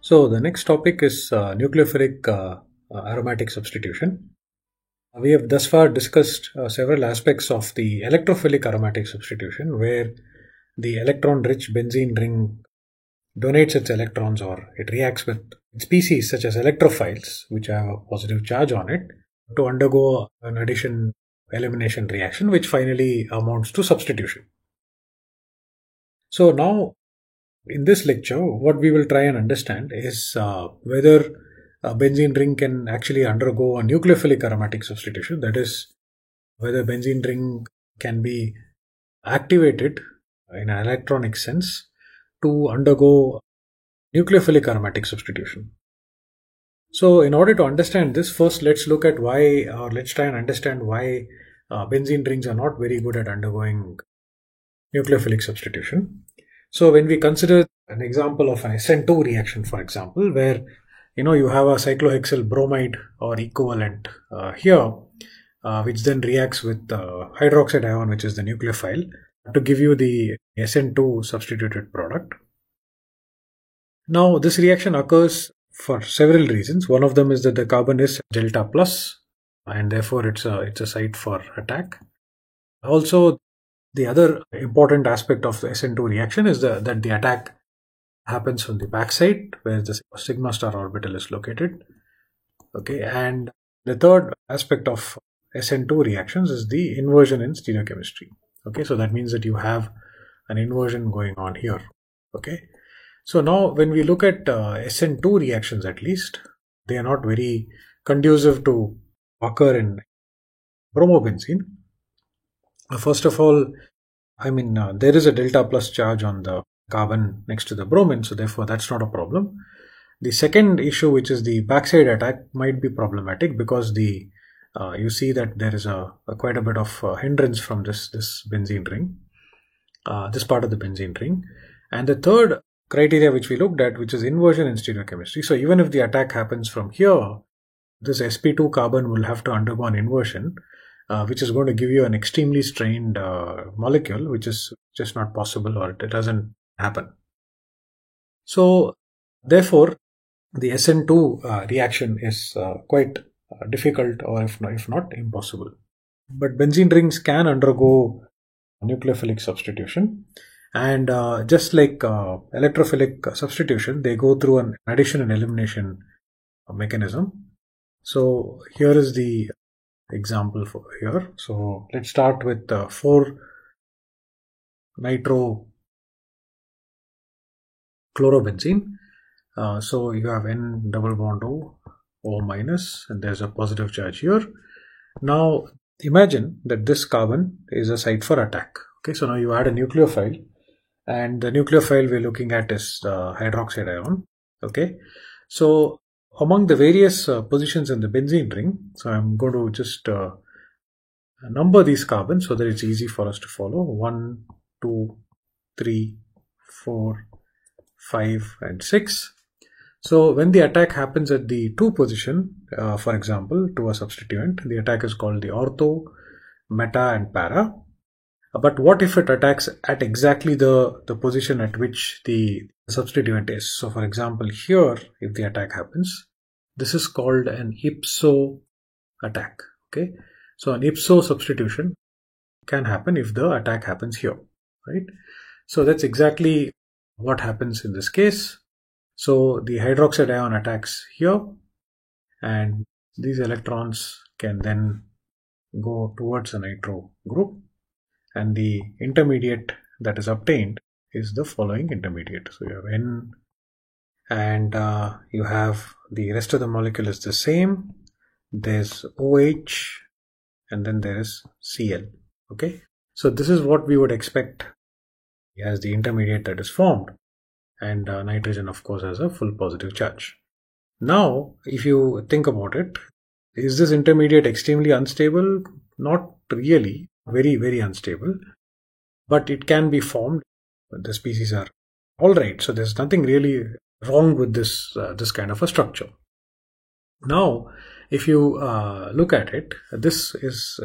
So the next topic is nucleophilic aromatic substitution. We have thus far discussed several aspects of the electrophilic aromatic substitution, where the electron-rich benzene ring donates its electrons, or it reacts with species such as electrophiles, which have a positive charge on it, to undergo an addition-elimination reaction, which finally amounts to substitution. So now, in this lecture, what we will try and understand is whether a benzene ring can actually undergo a nucleophilic aromatic substitution. That is, whether benzene ring can be activated in an electronic sense to undergo nucleophilic aromatic substitution. So in order to understand this, first let's look at why, or let's try and understand why benzene rings are not very good at undergoing nucleophilic substitution. So when we consider an example of an SN2 reaction, for example, where you have a cyclohexyl bromide or equivalent here, which then reacts with hydroxide ion, which is the nucleophile, to give you the SN2 substituted product. Now this reaction occurs for several reasons. One of them is that the carbon is delta plus, and therefore it's a site for attack. Also, the other important aspect of the SN2 reaction is that the attack happens on the backside, where the sigma star orbital is located. Okay, and the third aspect of SN2 reactions is the inversion in stereochemistry. Okay, so that means that you have an inversion going on here. Okay, so now when we look at SN2 reactions, at least, they are not very conducive to occur in bromobenzene. First of all, there is a delta plus charge on the carbon next to the bromine, so therefore that's not a problem. The second issue, which is the backside attack, might be problematic because you see that there is quite a bit of hindrance from this benzene ring, this part of the benzene ring. And the third criteria which we looked at, which is inversion in stereochemistry. So even if the attack happens from here, this sp2 carbon will have to undergo an inversion, which is going to give you an extremely strained molecule, which is just not possible, or it doesn't happen. So therefore, the SN2 reaction is quite difficult, or if not impossible. But benzene rings can undergo nucleophilic substitution, and just like electrophilic substitution, they go through an addition and elimination mechanism. So here is the example for here. So let's start with 4 nitro chlorobenzene. So you have N double bond O minus, and there's a positive charge here. Now imagine that this carbon is a site for attack. Okay, so now you add a nucleophile, and the nucleophile we're looking at is hydroxide ion. Okay, so among the various positions in the benzene ring, so I'm going to just number these carbons so that it's easy for us to follow. 1, 2, 3, 4, 5, and 6. So when the attack happens at the 2 position, for example, to a substituent, the attack is called the ortho, meta, and para. But what if it attacks at exactly the position at which the substituent is? So for example, here, if the attack happens, this is called an ipso attack. Okay, so an ipso substitution can happen if the attack happens here, right? So that's exactly what happens in this case. So the hydroxide ion attacks here, and these electrons can then go towards a nitro group, and the intermediate that is obtained is the following intermediate. So you have N, and you have the rest of the molecule is the same. There's OH, and then there is Cl. Okay, so this is what we would expect as the intermediate that is formed, and nitrogen, of course, has a full positive charge. Now, if you think about it, is this intermediate extremely unstable? Not really. Very, very unstable, but it can be formed. The species are all right, so there's nothing really wrong with this kind of a structure. Now, if you look at it, this is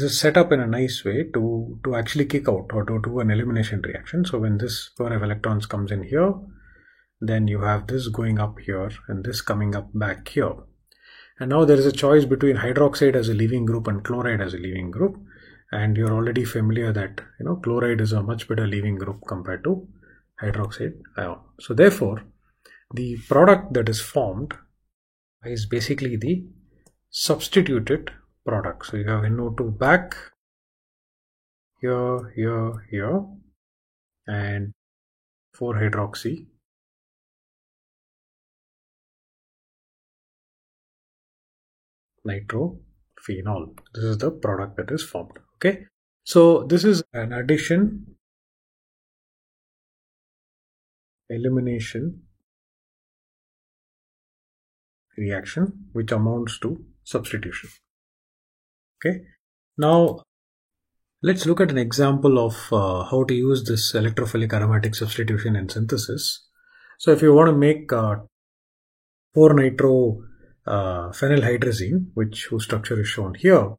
set up in a nice way to actually kick out or to do an elimination reaction. So when this pair of electrons comes in here, then you have this going up here and this coming up back here. And now there is a choice between hydroxide as a leaving group and chloride as a leaving group. And you're already familiar that chloride is a much better leaving group compared to hydroxide ion. So therefore, the product that is formed is basically the substituted product. So you have NO2 back here, here, and 4-hydroxy nitrophenol. This is the product that is formed. Okay, so this is an addition, elimination reaction which amounts to substitution. Okay, now let's look at an example of how to use this electrophilic aromatic substitution in synthesis. So if you want to make 4-nitrophenylhydrazine, whose structure is shown here,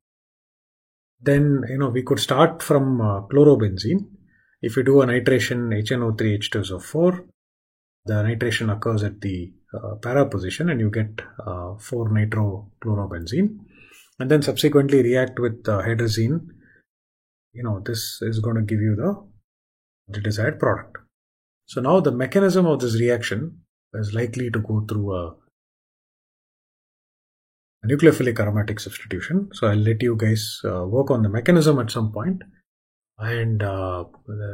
then we could start from chlorobenzene. If you do a nitration HNO3 H2SO4, the nitration occurs at the para position and you get 4-nitrochlorobenzene, and then subsequently react with hydrazine. This is going to give you the desired product. So now the mechanism of this reaction is likely to go through a nucleophilic aromatic substitution. So I'll let you guys work on the mechanism at some point, and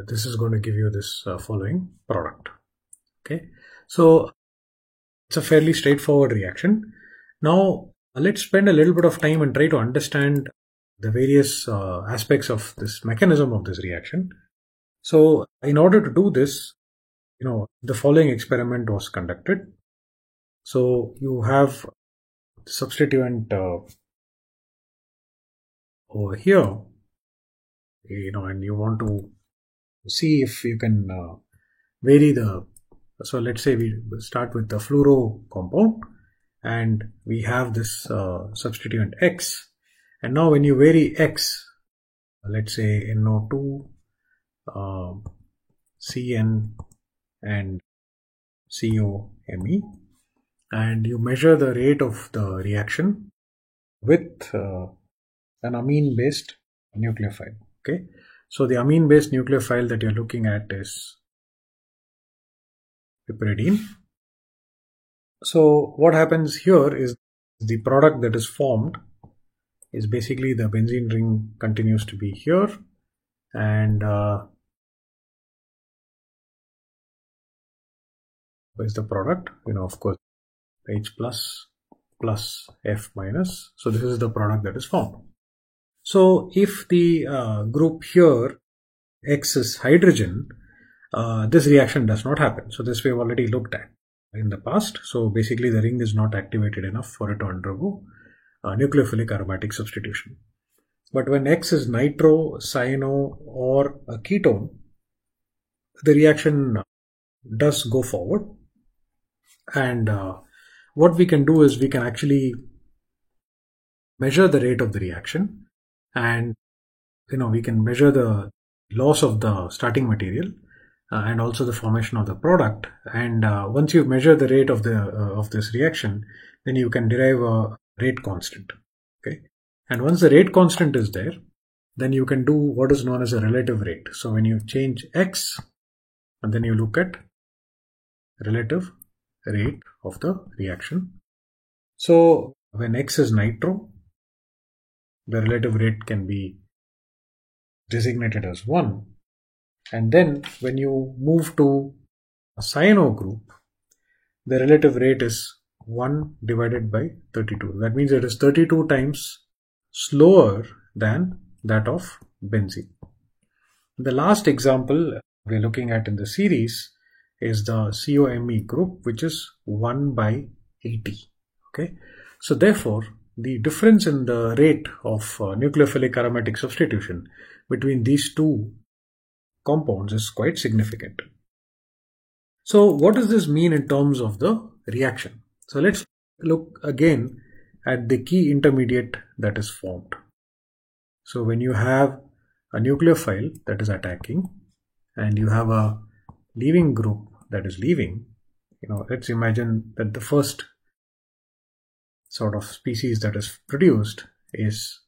this is going to give you this following product. Okay, so it's a fairly straightforward reaction. Now let's spend a little bit of time and try to understand the various aspects of this mechanism of this reaction. So in order to do this, the following experiment was conducted. So you have the substituent over here, and you want to see if you can vary the. So let's say we start with the fluoro compound and we have this substituent X, and now when you vary X, let's say NO2, CN and COMe, and you measure the rate of the reaction with an amine based nucleophile. Okay, so the amine based nucleophile that you're looking at is piperidine. So what happens here is the product that is formed is basically the benzene ring continues to be here, and is the product, of course, H plus F minus. So this is the product that is formed. So if the group here X is hydrogen, this reaction does not happen. So this we have already looked at in the past. So basically the ring is not activated enough for it to undergo nucleophilic aromatic substitution. But when X is nitro, cyano or a ketone, the reaction does go forward. And what we can do is we can actually measure the rate of the reaction, and we can measure the loss of the starting material and also the formation of the product. And once you measure the rate of this reaction, then you can derive a rate constant. Okay, and once the rate constant is there, then you can do what is known as a relative rate. So when you change X, and then you look at relative rate of the reaction. So when X is nitro, the relative rate can be designated as 1. And then when you move to a cyano group, the relative rate is 1 divided by 32. That means it is 32 times slower than that of benzene. The last example we're looking at in the series is the COMe group, which is 1 by 80. Okay, so therefore the difference in the rate of nucleophilic aromatic substitution between these two compounds is quite significant. So what does this mean in terms of the reaction? So let's look again at the key intermediate that is formed. So when you have a nucleophile that is attacking and you have a leaving group that is leaving, let's imagine that the first sort of species that is produced is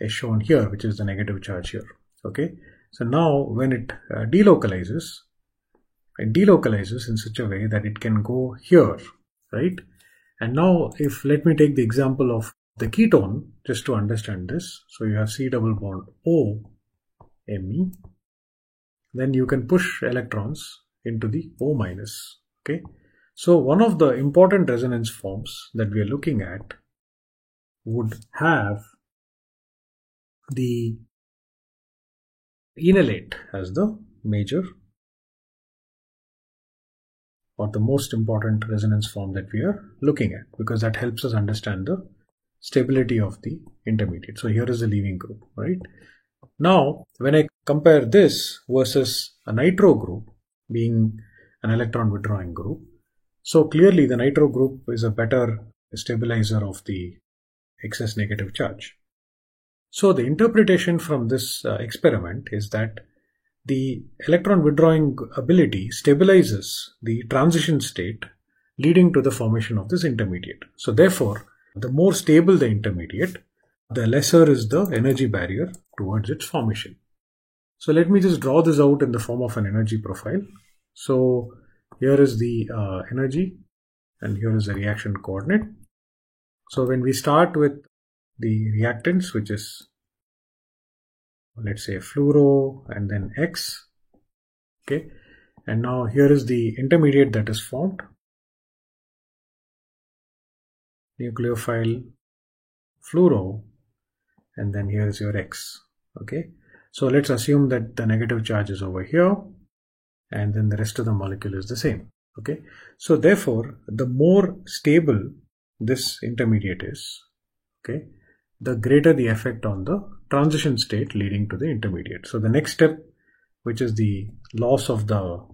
shown here, which is the negative charge here. Okay, so now when it delocalizes in such a way that it can go here, right? And now let me take the example of the ketone just to understand this. So you have C double bond O Me, then you can push electrons into the O minus. Okay, so one of the important resonance forms that we are looking at would have the enolate as the major or the most important resonance form that we are looking at, because that helps us understand the stability of the intermediate. So here is the leaving group, right? Now, when I compare this versus a nitro group being an electron withdrawing group, so clearly the nitro group is a better stabilizer of the excess negative charge. So the interpretation from this experiment is that the electron withdrawing ability stabilizes the transition state leading to the formation of this intermediate. So therefore, the more stable the intermediate, the lesser is the energy barrier towards its formation. So let me just draw this out in the form of an energy profile. So here is the energy and here is the reaction coordinate. So when we start with the reactants, which is, let's say, fluoro and then X, okay, and now here is the intermediate that is formed, nucleophile fluoro, and then here is your X. Okay, so let's assume that the negative charge is over here and then the rest of the molecule is the same. Okay, so therefore the more stable this intermediate is, okay, the greater the effect on the transition state leading to the intermediate. So the next step, which is the loss of the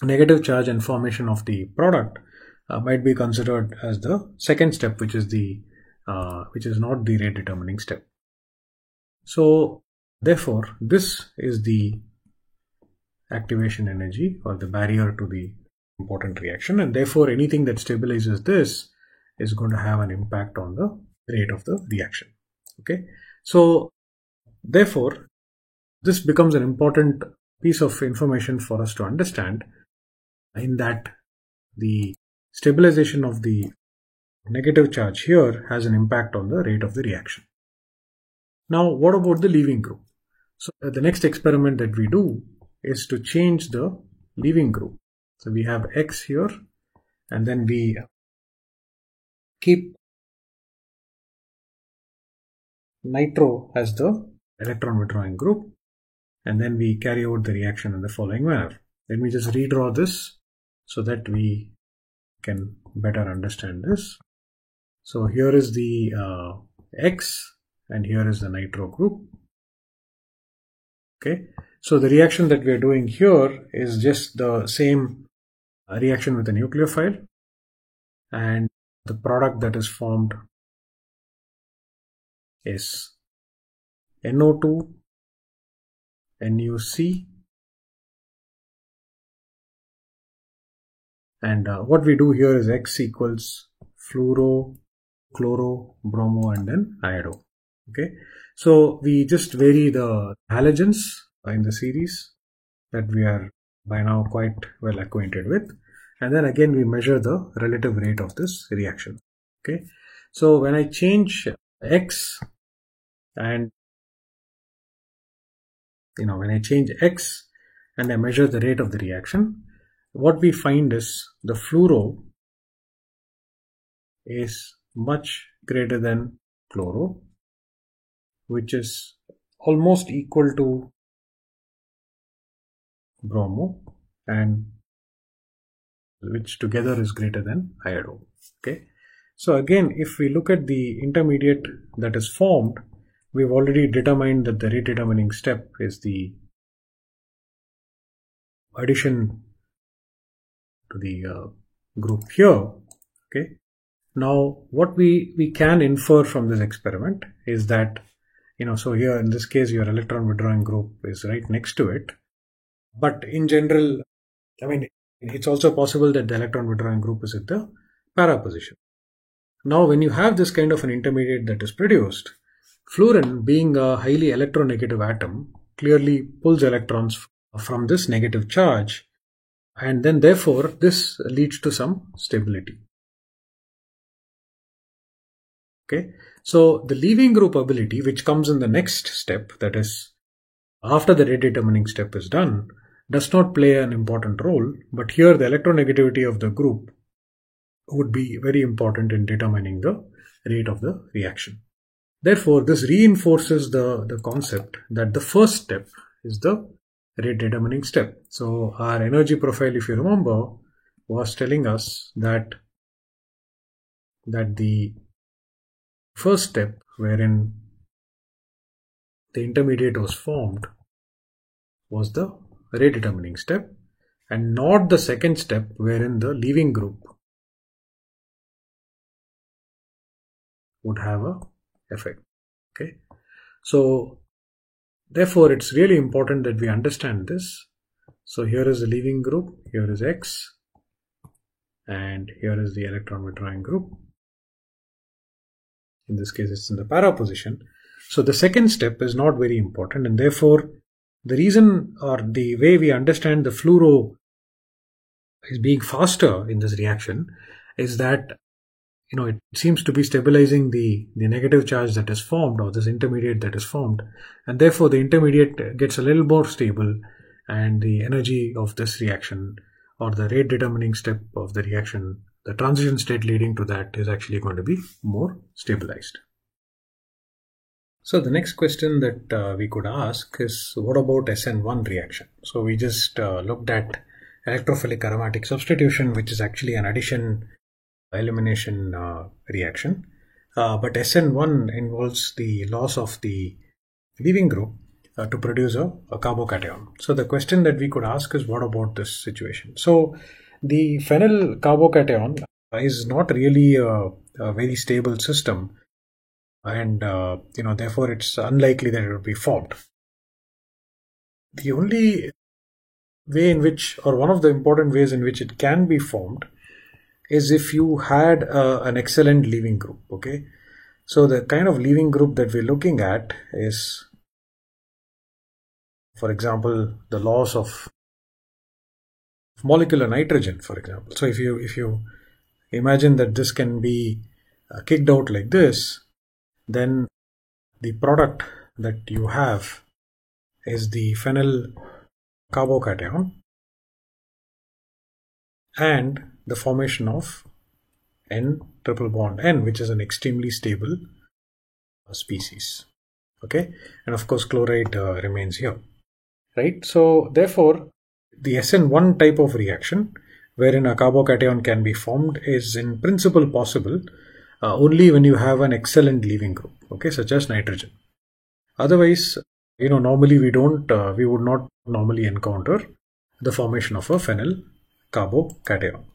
negative charge and formation of the product, might be considered as the second step, which is not the rate determining step. So therefore this is the activation energy or the barrier to the important reaction, and therefore anything that stabilizes this is going to have an impact on the rate of the reaction. Okay, so therefore this becomes an important piece of information for us to understand, in that the stabilization of the negative charge here has an impact on the rate of the reaction. Now what about the leaving group? So the next experiment that we do is to change the leaving group. So we have X here, and then we keep nitro as the electron withdrawing group, and then we carry out the reaction in the following manner. Let me just redraw this so that we can better understand this. So here is the X and here is the nitro group. Okay, so the reaction that we are doing here is just the same reaction with the nucleophile, and the product that is formed is NO2, NuC, and what we do here is X equals fluoro, chloro, bromo, and then iodo. Okay, so we just vary the halogens in the series that we are by now quite well acquainted with, and then again we measure the relative rate of this reaction. Okay, so when I change X and when I change X and I measure the rate of the reaction, what we find is the fluoro is much greater than chloro, which is almost equal to bromo, and which together is greater than iodo. Okay, so again, if we look at the intermediate that is formed, we've already determined that the rate determining step is the addition to the group here. Okay, now what we can infer from this experiment is that so here in this case your electron withdrawing group is right next to it, but in general, It's also possible that the electron withdrawing group is at the para position. Now, when you have this kind of an intermediate that is produced, fluorine, being a highly electronegative atom, clearly pulls electrons from this negative charge, and then therefore this leads to some stability. Okay, so the leaving group ability, which comes in the next step, that is after the rate determining step is done, does not play an important role, but here the electronegativity of the group would be very important in determining the rate of the reaction. Therefore, this reinforces the concept that the first step is the rate determining step. So our energy profile, if you remember, was telling us that the first step wherein the intermediate was formed was the rate determining step, and not the second step wherein the leaving group would have a effect. Okay, so therefore it's really important that we understand this. So here is the leaving group, here is X, and here is the electron withdrawing group. In this case it's in the para position. So the second step is not very important, and therefore the reason or the way we understand the fluoro is being faster in this reaction is that it seems to be stabilizing the negative charge that is formed, or this intermediate that is formed, and therefore the intermediate gets a little more stable, and the energy of this reaction, or the rate determining step of the reaction, the transition state leading to that, is actually going to be more stabilized. So the next question that we could ask is, what about SN1 reaction? So we just looked at electrophilic aromatic substitution, which is actually an addition elimination reaction, but SN1 involves the loss of the leaving group to produce a carbocation. So the question that we could ask is, what about this situation? So the phenyl carbocation is not really a very stable system, and therefore it's unlikely that it will be formed. The only way in which, or one of the important ways in which it can be formed, is if you had an excellent leaving group. Okay, so the kind of leaving group that we're looking at is, for example, the loss of molecular nitrogen, for example. So if you imagine that this can be kicked out like this, then the product that you have is the phenyl carbocation and the formation of N triple bond N, which is an extremely stable species. Okay, and of course chloride remains here, right? So therefore the SN1 type of reaction, wherein a carbocation can be formed, is in principle possible only when you have an excellent leaving group, okay, such as nitrogen. Otherwise, normally we would not normally encounter the formation of a phenyl carbocation.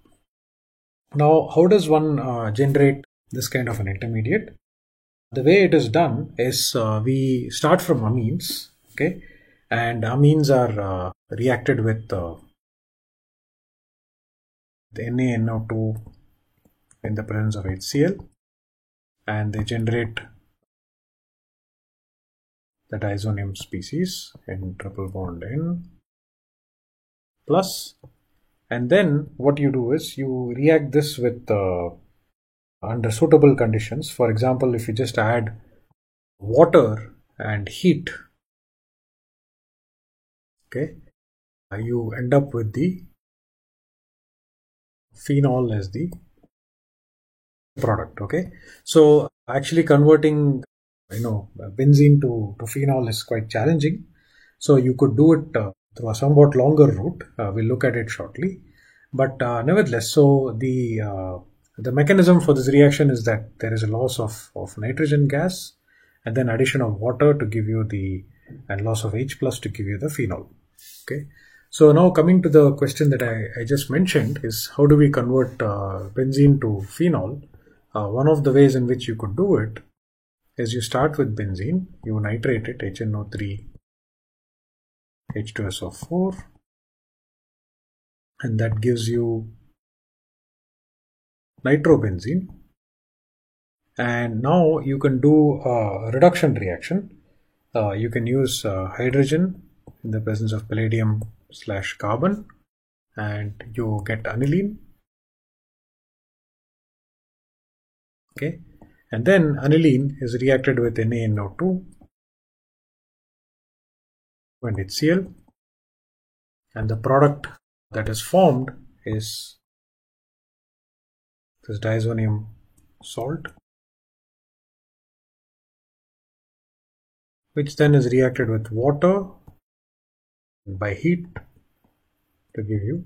Now, how does one generate this kind of an intermediate? The way it is done is we start from amines, okay, and amines are reacted with the NaNO2 in the presence of HCl, and they generate the diazonium species in triple bond N plus. And then what you do is you react this with under suitable conditions. For example, if you just add water and heat, okay, you end up with the phenol as the product. Okay, so actually converting benzene to phenol is quite challenging. So you could do it through a somewhat longer route. We'll look at it shortly. But nevertheless, so the mechanism for this reaction is that there is a loss of nitrogen gas, and then addition of water to give you and loss of H plus to give you the phenol. Okay. So now coming to the question that I just mentioned is, how do we convert benzene to phenol? One of the ways in which you could do it is you start with benzene, you nitrate it, HNO3, H2SO4, and that gives you nitrobenzene. And now you can do a reduction reaction. You can use hydrogen in the presence of palladium/carbon, and you get aniline. Okay, and then aniline is reacted with NaNO2 and HCl, and the product that is formed is this diazonium salt, which then is reacted with water by heat to give you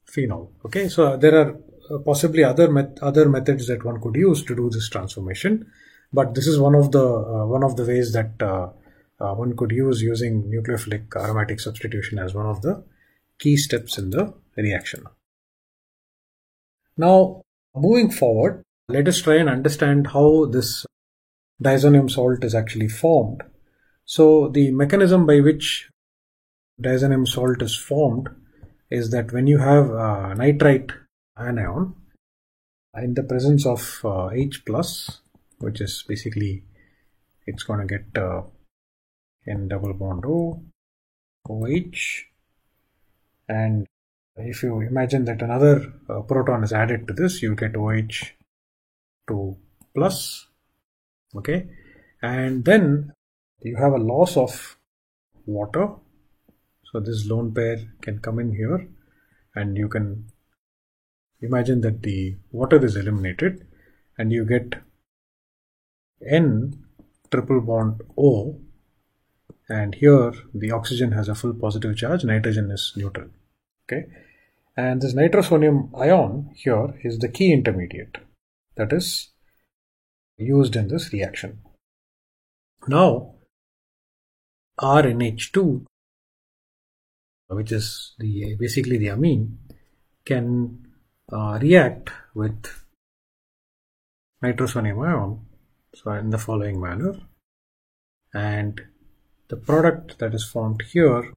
phenol. Okay, so there are possibly other methods that one could use to do this transformation, but this is one of the ways that one could use using nucleophilic aromatic substitution as one of the key steps in the reaction. Now, moving forward, let us try and understand how this diazonium salt is actually formed. So the mechanism by which diazonium salt is formed is that when you have nitrite anion in the presence of H+, which is basically, it's going to get N double bond O, OH, and if you imagine that another proton is added to this, you get OH2 plus. Okay, and then you have a loss of water, so this lone pair can come in here, and you can imagine that the water is eliminated and you get N triple bond O, and here the oxygen has a full positive charge, nitrogen is neutral. Okay, and this nitrosonium ion here is the key intermediate that is used in this reaction. Now RNH2, which is basically the amine, can react with nitrosonium ion, so in the following manner, and the product that is formed here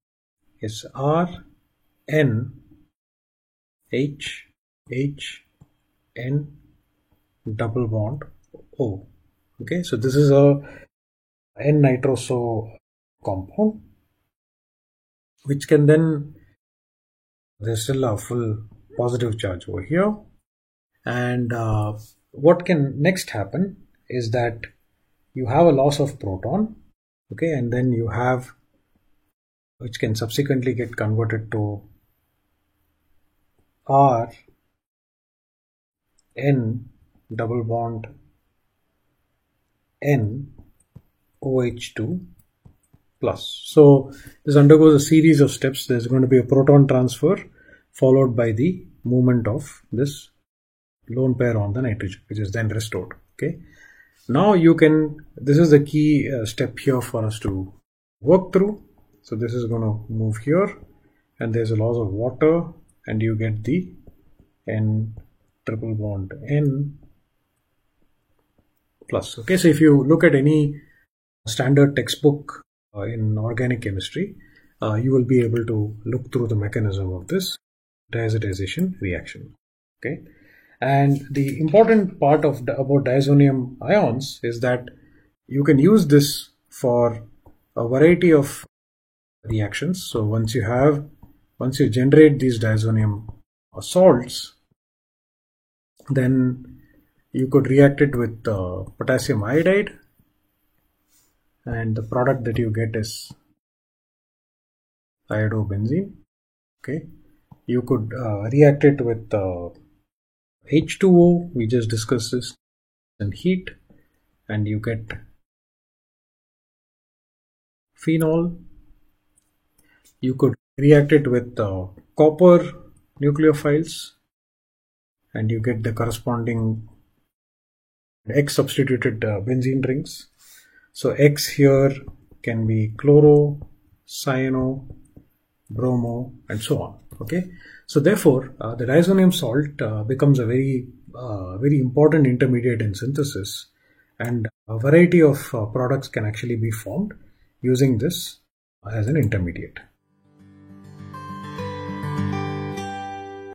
is RN H N double bond O. Okay, so this is a N-nitroso compound, which can then, there's still a full positive charge over here, and what can next happen is that you have a loss of proton, okay, and then you have, which can subsequently get converted to R N double bond N OH2 plus. So this undergoes a series of steps. There's going to be a proton transfer followed by the movement of this lone pair on the nitrogen, which is then restored. Okay, now you can, this is the key step here for us to work through. So this is going to move here, and there's a loss of water, and you get the N triple bond N plus. Okay, so if you look at any standard textbook in organic chemistry, you will be able to look through the mechanism of this diazotization reaction. Okay, and the important part of about diazonium ions is that you can use this for a variety of reactions. So once you generate these diazonium salts, then you could react it with potassium iodide, and the product that you get is iodobenzene. Okay, you could react it with H2O, we just discussed this, and heat, and you get phenol. You could react it with copper nucleophiles, and you get the corresponding X substituted benzene rings. So X here can be chloro, cyano, bromo, and so on. Okay, so therefore the diazonium salt becomes a very important intermediate in synthesis, and a variety of products can actually be formed using this as an intermediate.